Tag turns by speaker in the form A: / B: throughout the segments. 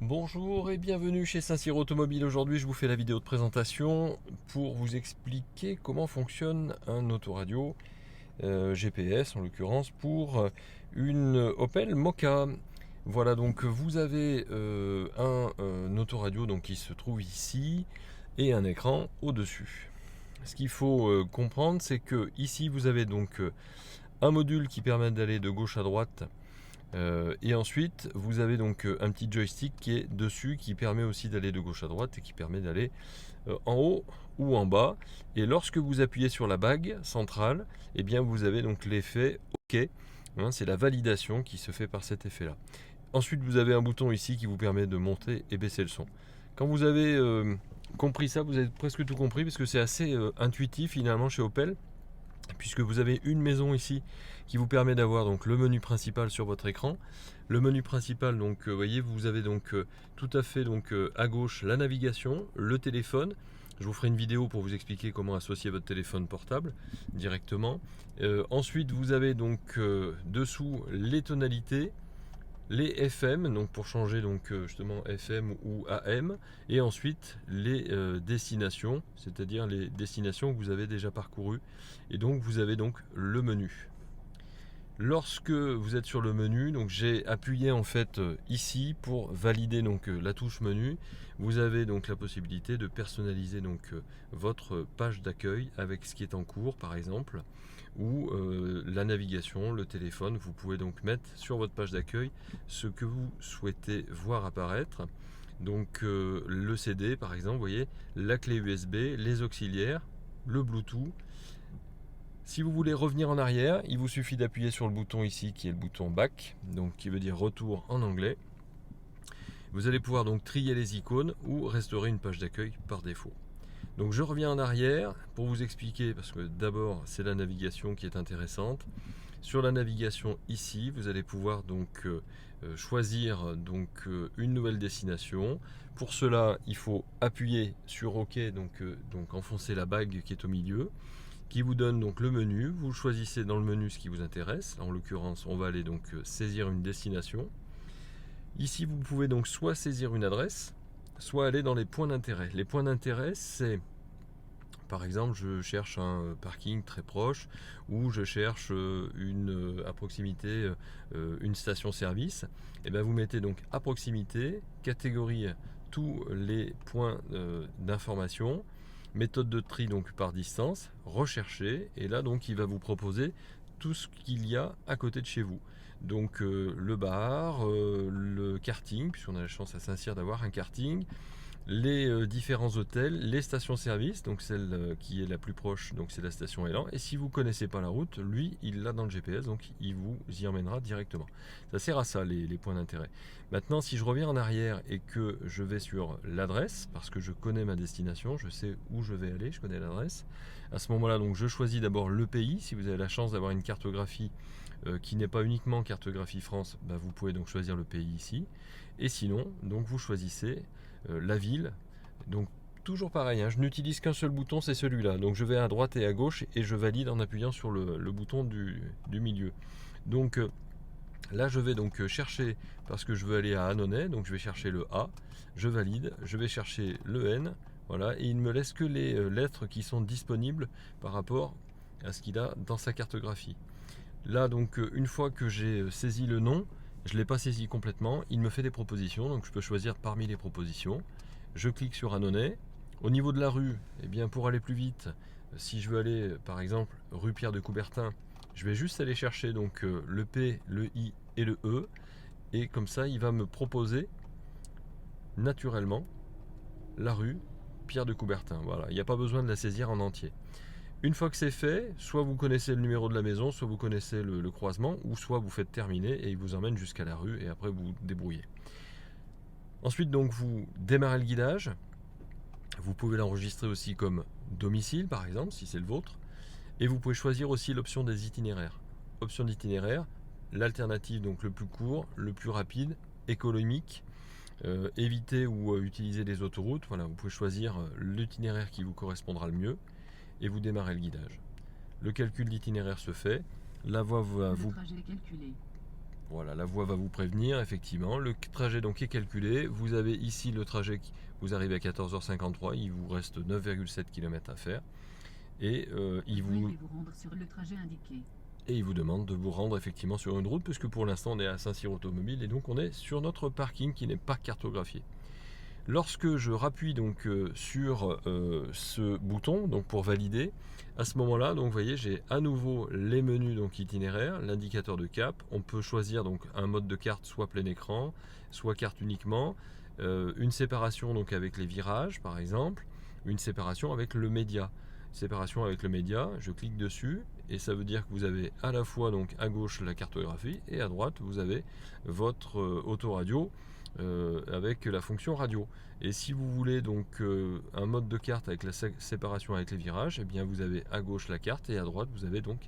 A: Bonjour et bienvenue chez Saint-Cyr Automobile. Aujourd'hui, je vous fais la vidéo de présentation pour vous expliquer comment fonctionne un autoradio GPS en l'occurrence pour une Opel Mokka. Voilà, donc vous avez un autoradio donc, qui se trouve ici et un écran au-dessus. Ce qu'il faut comprendre, c'est que ici vous avez donc un module qui permet d'aller de gauche à droite. Et ensuite, vous avez donc un petit joystick qui est dessus, qui permet aussi d'aller de gauche à droite et qui permet d'aller en haut ou en bas. Et lorsque vous appuyez sur la bague centrale, eh bien vous avez donc l'effet OK. Hein, c'est la validation qui se fait par cet effet-là. Ensuite, vous avez un bouton ici qui vous permet de monter et baisser le son. Quand vous avez compris ça, vous avez presque tout compris parce que c'est assez intuitif finalement chez Opel, puisque vous avez une maison ici qui vous permet d'avoir donc le menu principal sur votre écran. Le menu principal, donc voyez, vous avez donc tout à fait donc à gauche la navigation, le téléphone. Je vous ferai une vidéo pour vous expliquer comment associer votre téléphone portable directement. Ensuite, vous avez donc dessous les tonalités, les FM, donc pour changer donc justement FM ou AM, et ensuite les destinations, c'est-à-dire les destinations que vous avez déjà parcourues, et donc vous avez donc le menu. Lorsque vous êtes sur le menu, donc j'ai appuyé en fait ici pour valider donc la touche menu. Vous avez donc la possibilité de personnaliser donc votre page d'accueil avec ce qui est en cours par exemple, ou la navigation, le téléphone. Vous pouvez donc mettre sur votre page d'accueil ce que vous souhaitez voir apparaître. Donc le CD par exemple, vous voyez, la clé USB, les auxiliaires, le Bluetooth. Si vous voulez revenir en arrière, il vous suffit d'appuyer sur le bouton ici qui est le bouton Back, donc qui veut dire retour en anglais. Vous allez pouvoir donc trier les icônes ou restaurer une page d'accueil par défaut. Donc je reviens en arrière pour vous expliquer, parce que d'abord c'est la navigation qui est intéressante. Sur la navigation ici, vous allez pouvoir donc choisir donc une nouvelle destination. Pour cela, il faut appuyer sur OK, donc enfoncer la bague qui est au milieu, qui vous donne donc le menu. Vous choisissez dans le menu ce qui vous intéresse. En l'occurrence, on va aller donc saisir une destination. Ici, vous pouvez donc soit saisir une adresse, soit aller dans les points d'intérêt. Les points d'intérêt, c'est par exemple, je cherche un parking très proche, ou je cherche à proximité une station-service. Et bien vous mettez donc à proximité, catégorie tous les points d'information, méthode de tri donc par distance, rechercher, et là donc il va vous proposer tout ce qu'il y a à côté de chez vous. Donc le bar, le karting, puisqu'on a la chance à Saint-Cyr d'avoir un karting, les différents hôtels, les stations-service, donc celle qui est la plus proche, donc c'est la station Élan. Et si vous ne connaissez pas la route, lui, il l'a dans le GPS, donc il vous y emmènera directement. Ça sert à ça, les points d'intérêt. Maintenant, si je reviens en arrière et que je vais sur l'adresse, parce que je connais ma destination, je sais où je vais aller, je connais l'adresse. À ce moment-là, donc je choisis d'abord le pays. Si vous avez la chance d'avoir une cartographie qui n'est pas uniquement cartographie France, bah, vous pouvez donc choisir le pays ici. Et sinon, donc vous choisissez la ville. Donc toujours pareil, hein, je n'utilise qu'un seul bouton, c'est celui-là. Donc je vais à droite et à gauche et je valide en appuyant sur le bouton du milieu. Donc là je vais donc chercher, parce que je veux aller à Annonay, donc je vais chercher le A, je valide, je vais chercher le N, voilà, et il ne me laisse que les lettres qui sont disponibles par rapport à ce qu'il a dans sa cartographie. Là donc une fois que j'ai saisi le nom, je ne l'ai pas saisi complètement, il me fait des propositions, donc je peux choisir parmi les propositions. Je clique sur Annonay. Au niveau de la rue, eh bien pour aller plus vite, si je veux aller par exemple rue Pierre de Coubertin, je vais juste aller chercher donc le P, le I et le E, et comme ça il va me proposer naturellement la rue Pierre de Coubertin. Voilà, il n'y a pas besoin de la saisir en entier. Une fois que c'est fait, soit vous connaissez le numéro de la maison, soit vous connaissez le croisement, ou soit vous faites terminer et il vous emmène jusqu'à la rue et après vous débrouillez. Ensuite donc vous démarrez le guidage. Vous pouvez l'enregistrer aussi comme domicile par exemple si c'est le vôtre. Et vous pouvez choisir aussi l'option des itinéraires. Option d'itinéraire, l'alternative donc le plus court, le plus rapide, économique, éviter ou utiliser les autoroutes. Voilà, vous pouvez choisir l'itinéraire qui vous correspondra le mieux et vous démarrez le guidage. Le calcul d'itinéraire se fait. La voie va vous... Voilà, la voix va vous prévenir, effectivement. Le trajet donc est calculé. Vous avez ici le trajet, vous arrivez à 14h53, il vous reste 9,7 km à faire. Et il vous
B: rendre sur le trajet indiqué.
A: Et il vous demande de vous rendre effectivement sur une route, puisque pour l'instant on est à Saint-Cyr Automobile et donc on est sur notre parking qui n'est pas cartographié. Lorsque je rappuie donc sur ce bouton donc pour valider, à ce moment-là, donc vous voyez, j'ai à nouveau les menus donc itinéraire, l'indicateur de cap. On peut choisir donc un mode de carte, soit plein écran, soit carte uniquement, une séparation donc avec les virages par exemple, une séparation avec le média. Séparation avec le média, je clique dessus et ça veut dire que vous avez à la fois donc à gauche la cartographie et à droite vous avez votre autoradio avec la fonction radio. Et si vous voulez donc un mode de carte avec la séparation avec les virages, et bien vous avez à gauche la carte et à droite vous avez donc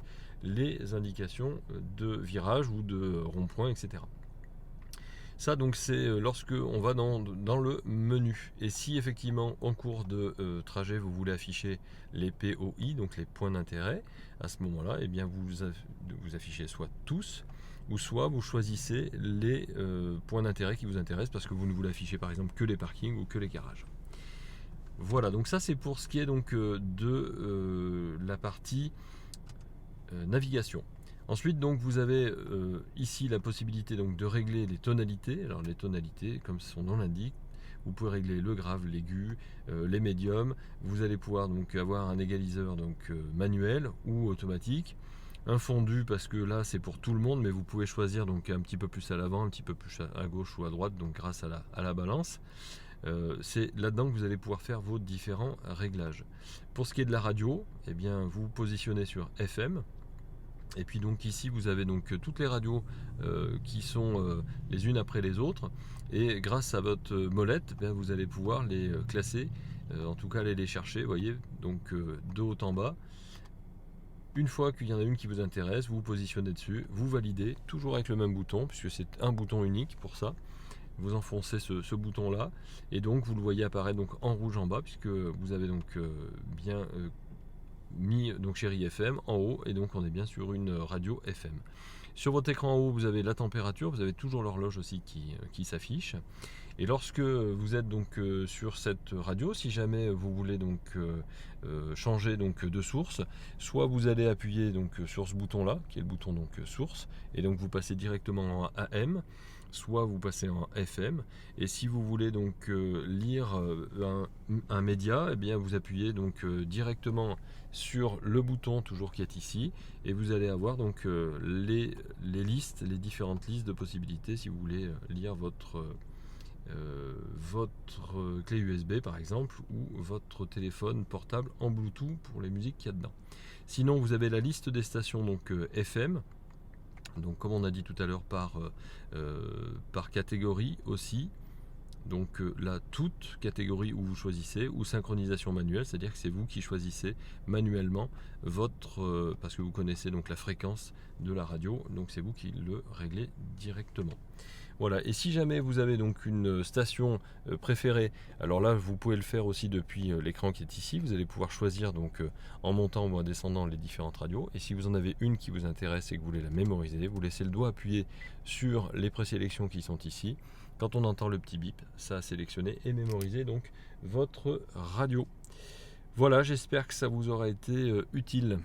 A: les indications de virage ou de rond-point, etc. Ça donc c'est lorsque on va dans le menu. Et si effectivement en cours de trajet vous voulez afficher les POI, donc les points d'intérêt, à ce moment-là, et bien vous affichez soit tous, ou soit vous choisissez les points d'intérêt qui vous intéressent parce que vous ne voulez afficher par exemple que les parkings ou que les garages. Voilà, donc ça c'est pour ce qui est donc de la partie navigation. Ensuite, donc, vous avez ici la possibilité donc, de régler les tonalités. Alors les tonalités, comme son nom l'indique, vous pouvez régler le grave, l'aigu, les médiums. Vous allez pouvoir donc avoir un égaliseur donc manuel ou automatique. Un fondu parce que là c'est pour tout le monde, mais vous pouvez choisir donc un petit peu plus à l'avant, un petit peu plus à gauche ou à droite, donc grâce à la balance. C'est là-dedans que vous allez pouvoir faire vos différents réglages. Pour ce qui est de la radio, eh bien, vous vous positionnez sur FM. Et puis donc ici vous avez donc toutes les radios qui sont les unes après les autres, et grâce à votre molette, bien, vous allez pouvoir les classer, en tout cas aller les chercher, vous voyez, donc de haut en bas. Une fois qu'il y en a une qui vous intéresse, vous vous positionnez dessus, vous validez, toujours avec le même bouton, puisque c'est un bouton unique pour ça. Vous enfoncez ce bouton là, et donc vous le voyez apparaître donc en rouge en bas, puisque vous avez donc bien mis donc Chérie FM en haut, et donc on est bien sur une radio FM. Sur votre écran en haut vous avez la température, vous avez toujours l'horloge aussi qui s'affiche, et lorsque vous êtes donc sur cette radio, si jamais vous voulez donc changer donc de source, soit vous allez appuyer donc sur ce bouton là qui est le bouton donc source, et donc vous passez directement en AM, soit vous passez en FM. Et si vous voulez donc lire un média, et bien vous appuyez donc directement sur le bouton toujours qui est ici, et vous allez avoir donc les listes, les différentes listes de possibilités si vous voulez lire votre clé USB par exemple, ou votre téléphone portable en Bluetooth pour les musiques qu'il y a dedans. Sinon vous avez la liste des stations donc FM. Donc comme on a dit tout à l'heure par catégorie aussi, donc là toute catégorie où vous choisissez, ou synchronisation manuelle, c'est-à-dire que c'est vous qui choisissez manuellement votre parce que vous connaissez donc la fréquence de la radio, donc c'est vous qui le réglez directement. Voilà, et si jamais vous avez donc une station préférée, alors là vous pouvez le faire aussi depuis l'écran qui est ici. Vous allez pouvoir choisir donc en montant ou en descendant les différentes radios, et si vous en avez une qui vous intéresse et que vous voulez la mémoriser, vous laissez le doigt appuyé sur les présélections qui sont ici. Quand on entend le petit bip, ça a sélectionné et mémorisé donc votre radio. Voilà, j'espère que ça vous aura été utile.